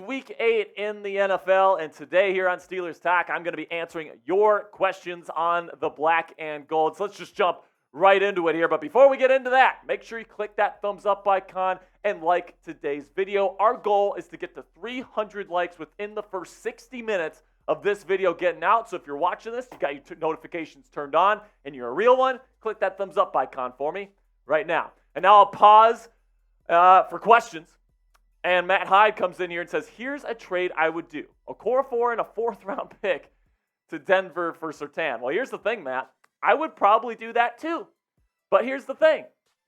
Week 8 in the NFL, and today here on Steelers Talk, I'm going to be answering your questions on the black and gold. So let's just jump right into it here. But before we get into that, make sure you click that thumbs up icon and like today's video. Our goal is to get to 300 likes within the first 60 minutes of this video getting out. So if you're watching this, you got your notifications turned on, and you're a real one, click that thumbs up icon for me right now. And now I'll pause for questions. And Matt Hyde comes in here and says, here's a trade I would do. Okorafor and a 4th-round pick to Denver for Surtain. Well, here's the thing, Matt. I would probably do that too. But here's the thing.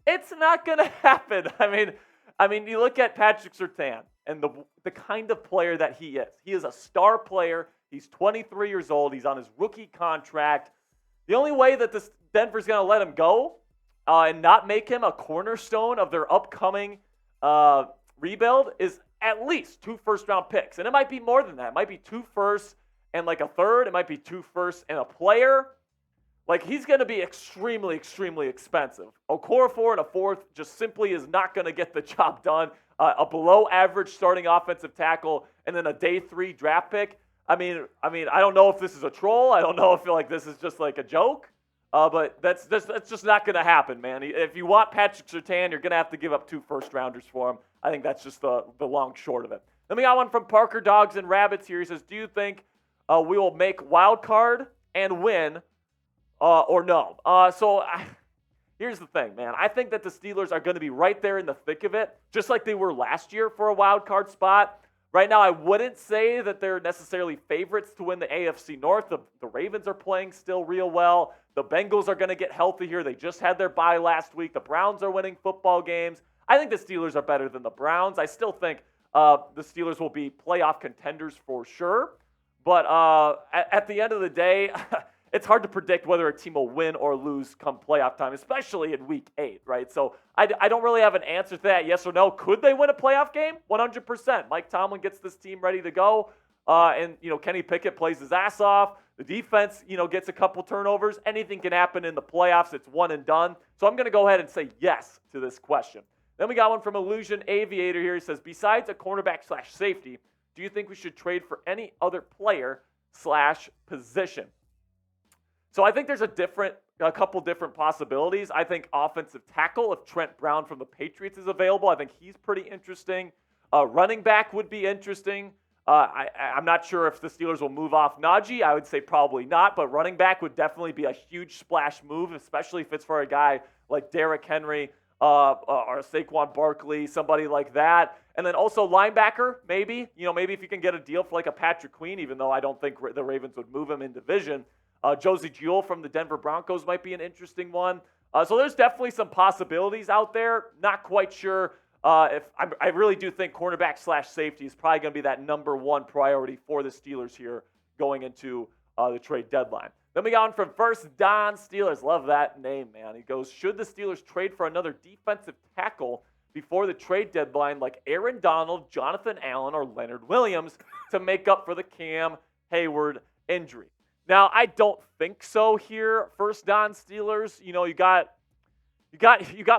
It's not going to happen. I mean, you look at Patrick Surtain and the kind of player that he is. He is a star player. He's 23 years old. He's on his rookie contract. The only way that this Denver's going to let him go and not make him a cornerstone of their upcoming rebuild is at least 2 first-round picks. And it might be more than that. It might be 2 firsts and like a third. It might be 2 firsts and a player. Like, he's going to be extremely, extremely expensive. Okorafor and a 4th just simply is not going to get the job done. A below-average starting offensive tackle and then a day 3 draft pick. I mean, I don't know if this is a troll. I don't know if like this is just like a joke. But that's just not going to happen, man. If you want Patrick Surtain, you're going to have to give up 2 first-rounders for him. I think that's just the long short of it. Then we got one from Parker Dogs and Rabbits here. He says, do you think we will make wild card and win or no? Here's the thing, man. I think that the Steelers are going to be right there in the thick of it, just like they were last year for a wild card spot. Right now, I wouldn't say that they're necessarily favorites to win the AFC North. The Ravens are playing still real well. The Bengals are going to get healthy here. They just had their bye last week. The Browns are winning football games. I think the Steelers are better than the Browns. I still think the Steelers will be playoff contenders for sure. But at the end of the day, it's hard to predict whether a team will win or lose come playoff time, especially in Week 8, right? So I don't really have an answer to that, yes or no. Could they win a playoff game? 100%. Mike Tomlin gets this team ready to go. And Kenny Pickett plays his ass off. The defense, gets a couple turnovers. Anything can happen in the playoffs. It's one and done. So I'm going to go ahead and say yes to this question. Then we got one from Illusion Aviator here. He says, besides a cornerback/safety, do you think we should trade for any other player/position? So I think there's a couple different possibilities. I think offensive tackle, if Trent Brown from the Patriots is available, I think he's pretty interesting. Running back would be interesting. I'm not sure if the Steelers will move off Najee. I would say probably not, but running back would definitely be a huge splash move, especially if it's for a guy like Derrick Henry or Saquon Barkley, somebody like that. And then also linebacker, maybe. Maybe if you can get a deal for like a Patrick Queen, even though I don't think the Ravens would move him in division. Jeudy from the Denver Broncos might be an interesting one. So there's definitely some possibilities out there. Not quite sure if I really do think cornerback/safety is probably going to be that number 1 priority for the Steelers here going into the trade deadline. Then we got on from First Don Steelers. Love that name, man. He goes, should the Steelers trade for another defensive tackle before the trade deadline like Aaron Donald, Jonathan Allen, or Leonard Williams to make up for the Cam Hayward injury? Now, I don't think so here. First Don Steelers, you got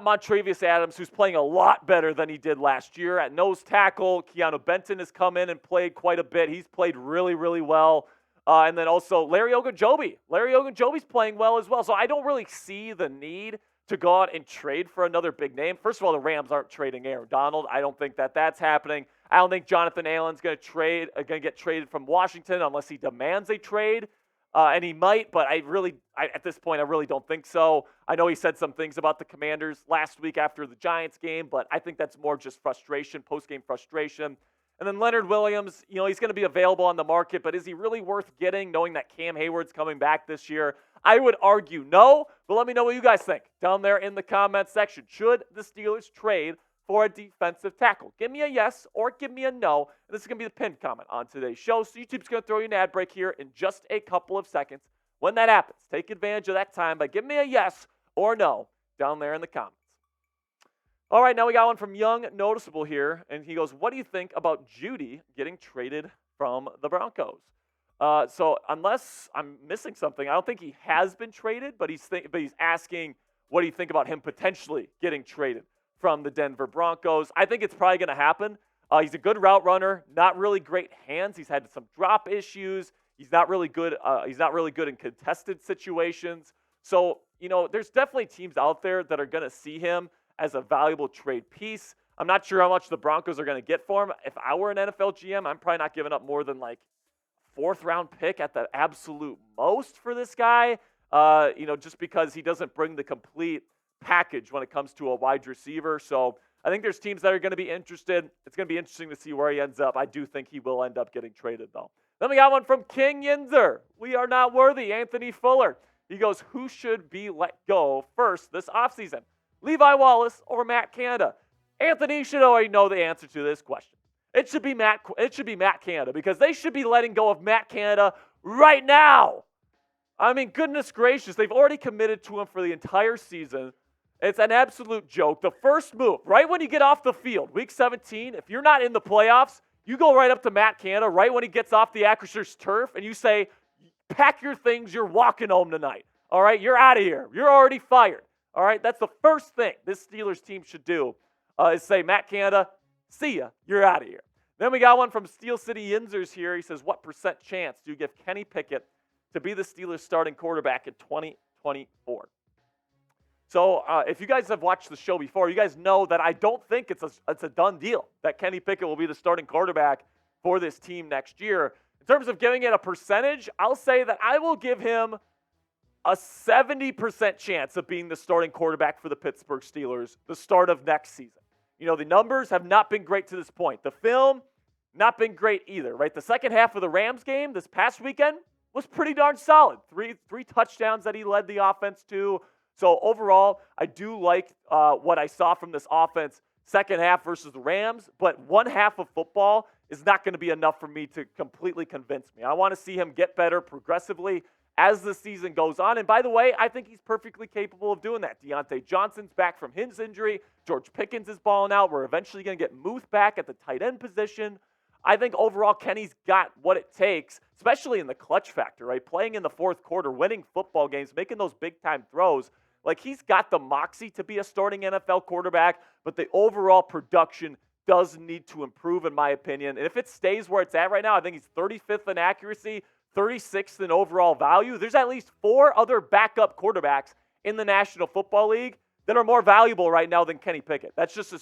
Montrevious Adams, who's playing a lot better than he did last year at nose tackle. Keanu Benton has come in and played quite a bit. He's played really, really well. And then also Larry Ogunjobi. Larry Ogunjobi's playing well as well. So I don't really see the need to go out and trade for another big name. First of all, the Rams aren't trading Aaron Donald. I don't think that's happening. I don't think Jonathan Allen's going to get traded from Washington unless he demands a trade. And he might, but at this point, I really don't think so. I know he said some things about the Commanders last week after the Giants game, but I think that's more just frustration, post-game frustration. And then Leonard Williams, he's going to be available on the market, but is he really worth getting knowing that Cam Hayward's coming back this year? I would argue no, but let me know what you guys think down there in the comment section. Should the Steelers trade for a defensive tackle? Give me a yes or give me a no. And this is going to be the pinned comment on today's show. So YouTube's going to throw you an ad break here in just a couple of seconds. When that happens, take advantage of that time by giving me a yes or no down there in the comments. All right, now we got one from Young Noticeable here, and he goes, what do you think about Jeudy getting traded from the Broncos? So unless I'm missing something, I don't think he has been traded, but he's asking, what do you think about him potentially getting traded from the Denver Broncos? I think it's probably going to happen. He's a good route runner, not really great hands. He's had some drop issues. He's not really good. He's not really good in contested situations. So, there's definitely teams out there that are going to see him as a valuable trade piece. I'm not sure how much the Broncos are going to get for him. If I were an NFL GM, I'm probably not giving up more than like fourth-round pick at the absolute most for this guy, just because he doesn't bring the complete package when it comes to a wide receiver. So I think there's teams that are going to be interested. It's going to be interesting to see where he ends up. I do think he will end up getting traded, though. Then we got one from King Yinzer. We are not worthy. Anthony Fuller. He goes, who should be let go first this offseason? Levi Wallace or Matt Canada? Anthony should already know the answer to this question. It should be Matt Canada, because they should be letting go of Matt Canada right now. I mean, goodness gracious, they've already committed to him for the entire season. It's an absolute joke. The first move, right when you get off the field, week 17, if you're not in the playoffs, you go right up to Matt Canada right when he gets off the Acrisure turf, and you say, pack your things, you're walking home tonight. All right, you're out of here. You're already fired. All right, that's the first thing this Steelers team should do is say, Matt Canada, see ya, you're out of here. Then we got one from Steel City Yinzers here. He says, what % chance do you give Kenny Pickett to be the Steelers starting quarterback in 2024? So if you guys have watched the show before, you guys know that I don't think it's a done deal that Kenny Pickett will be the starting quarterback for this team next year. In terms of giving it a percentage, I'll say that I will give him a 70% chance of being the starting quarterback for the Pittsburgh Steelers the start of next season. The numbers have not been great to this point. The film, not been great either, right? The second half of the Rams game this past weekend was pretty darn solid. Three touchdowns that he led the offense to. So overall, I do like what I saw from this offense second half versus the Rams, but one half of football is not going to be enough for me to completely convince me. I want to see him get better progressively as the season goes on. And by the way, I think he's perfectly capable of doing that. Deontay Johnson's back from his injury. George Pickens is balling out. We're eventually going to get Muth back at the tight end position. I think overall Kenny's got what it takes, especially in the clutch factor, right? Playing in the fourth quarter, winning football games, making those big-time throws. Like, he's got the moxie to be a starting NFL quarterback, but the overall production does need to improve, in my opinion. And if it stays where it's at right now, I think he's 35th in accuracy, 36th in overall value. There's at least 4 other backup quarterbacks in the National Football League that are more valuable right now than Kenny Pickett. That's just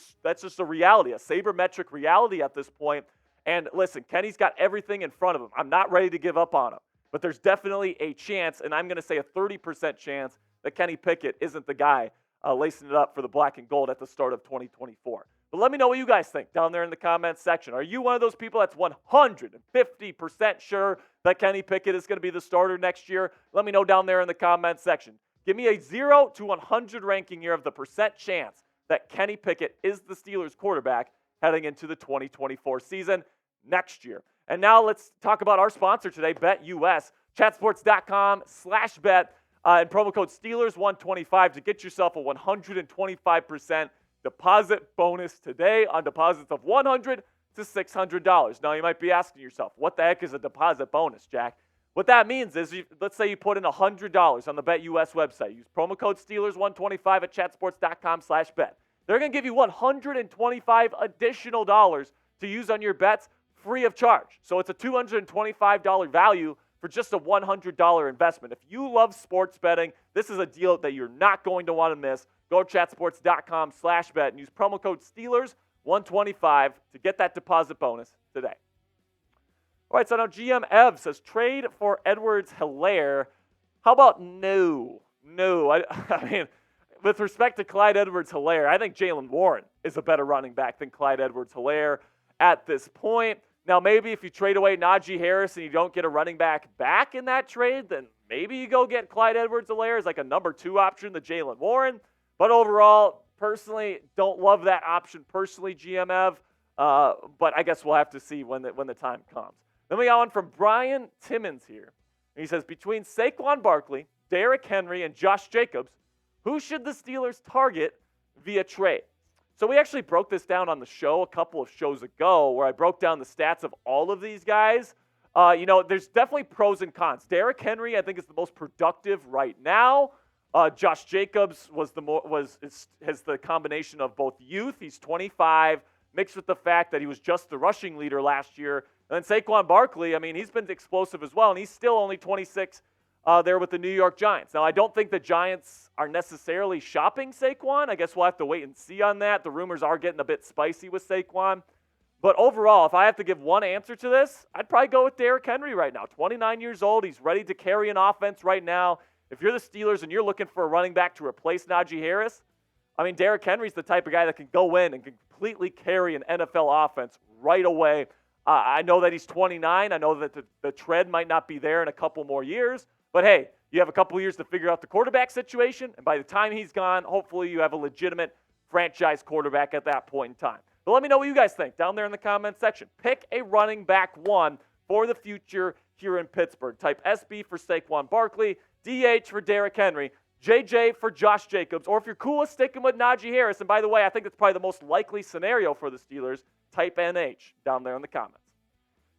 a reality, a sabermetric reality at this point. And listen, Kenny's got everything in front of him. I'm not ready to give up on him, but there's definitely a chance, and I'm going to say a 30% chance that Kenny Pickett isn't the guy lacing it up for the black and gold at the start of 2024. But let me know what you guys think down there in the comments section. Are you one of those people that's 150% sure that Kenny Pickett is going to be the starter next year? Let me know down there in the comments section. Give me a 0 to 100 ranking here of the percent chance that Kenny Pickett is the Steelers quarterback heading into the 2024 season next year. And now let's talk about our sponsor today, BetUS. Chatsports.com/bet and promo code Steelers125 to get yourself a 125% deposit bonus today on deposits of $100 to $600. Now, you might be asking yourself, what the heck is a deposit bonus, Jack? What that means is, let's say you put in $100 on the BetUS website. Use promo code Steelers125 at chatsports.com/bet. They're going to give you $125 additional dollars to use on your bets free of charge. So it's a $225 value for just a $100 investment. If you love sports betting, this is a deal that you're not going to want to miss. Go to chatsports.com/bet and use promo code Steelers125 to get that deposit bonus today. All right, so now GM Ev says trade for Edwards-Helaire. How about no? I mean, with respect to Clyde Edwards-Helaire, I think Jaylen Warren is a better running back than Clyde Edwards-Helaire at this point. Now, maybe if you trade away Najee Harris and you don't get a running back in that trade, then maybe you go get Clyde Edwards-Helaire as like a number 2 option to Jaylen Warren. But overall, personally, don't love that option personally, GM Ev. But I guess we'll have to see when the time comes. Then we got one from Brian Timmons here. And he says, between Saquon Barkley, Derrick Henry, and Josh Jacobs, who should the Steelers target via trade? So we actually broke this down on the show a couple of shows ago where I broke down the stats of all of these guys. There's definitely pros and cons. Derrick Henry, I think, is the most productive right now. Josh Jacobs has the combination of both youth. He's 25, mixed with the fact that he was just the rushing leader last year. And then Saquon Barkley, I mean, he's been explosive as well, and he's still only 26 there with the New York Giants. Now, I don't think the Giants are necessarily shopping Saquon. I guess we'll have to wait and see on that. The rumors are getting a bit spicy with Saquon. But overall, if I have to give one answer to this, I'd probably go with Derrick Henry right now. 29 years old. He's ready to carry an offense right now. If you're the Steelers and you're looking for a running back to replace Najee Harris, I mean, Derrick Henry's the type of guy that can go in and completely carry an NFL offense right away. I know that he's 29. I know that the tread might not be there in a couple more years. But hey, you have a couple years to figure out the quarterback situation, and by the time he's gone, hopefully you have a legitimate franchise quarterback at that point in time. But let me know what you guys think down there in the comment section. Pick a running back one for the future here in Pittsburgh. Type SB for Saquon Barkley, DH for Derrick Henry, JJ for Josh Jacobs, or if you're cool with sticking with Najee Harris, and by the way, I think that's probably the most likely scenario for the Steelers, type NH down there in the comments.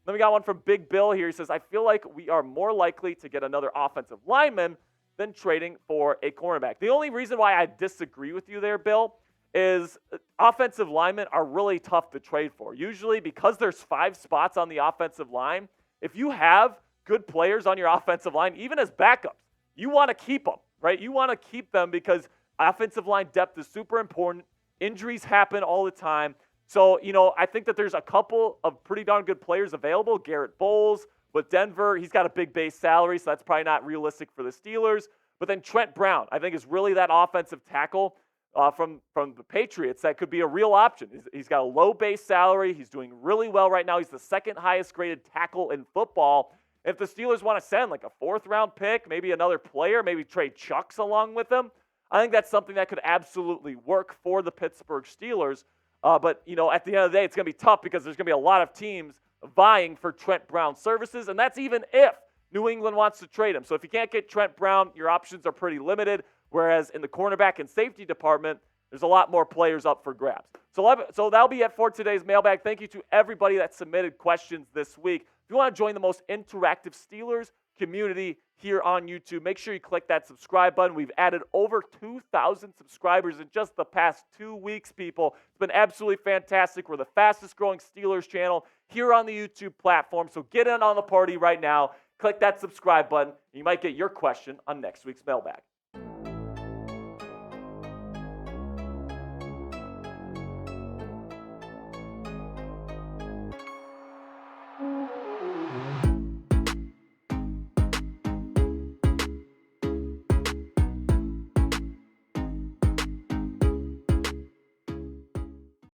Then we got one from Big Bill here. He says, I feel like we are more likely to get another offensive lineman than trading for a cornerback. The only reason why I disagree with you there, Bill, is offensive linemen are really tough to trade for. Usually because there's 5 spots on the offensive line, if you have good players on your offensive line, even as backups, you want to keep them, right? You want to keep them because offensive line depth is super important. Injuries happen all the time. So, I think that there's a couple of pretty darn good players available. Garrett Bowles with Denver, he's got a big base salary, so that's probably not realistic for the Steelers. But then Trent Brown, I think, is really that offensive tackle from the Patriots that could be a real option. He's got a low base salary. He's doing really well right now. He's the second highest graded tackle in football. If the Steelers want to send like a 4th-round pick, maybe another player, maybe trade Chucks along with him, I think that's something that could absolutely work for the Pittsburgh Steelers. But at the end of the day, it's going to be tough because there's going to be a lot of teams vying for Trent Brown's services, and that's even if New England wants to trade him. So if you can't get Trent Brown, your options are pretty limited, whereas in the cornerback and safety department, there's a lot more players up for grabs. So that'll be it for today's mailbag. Thank you to everybody that submitted questions this week. If you want to join the most interactive Steelers community here on YouTube, make sure you click that subscribe button. We've added over 2,000 subscribers in just the past 2 weeks, people. It's been absolutely fantastic. We're the fastest growing Steelers channel here on the YouTube platform. So get in on the party right now. Click that subscribe button. And you might get your question on next week's mailbag.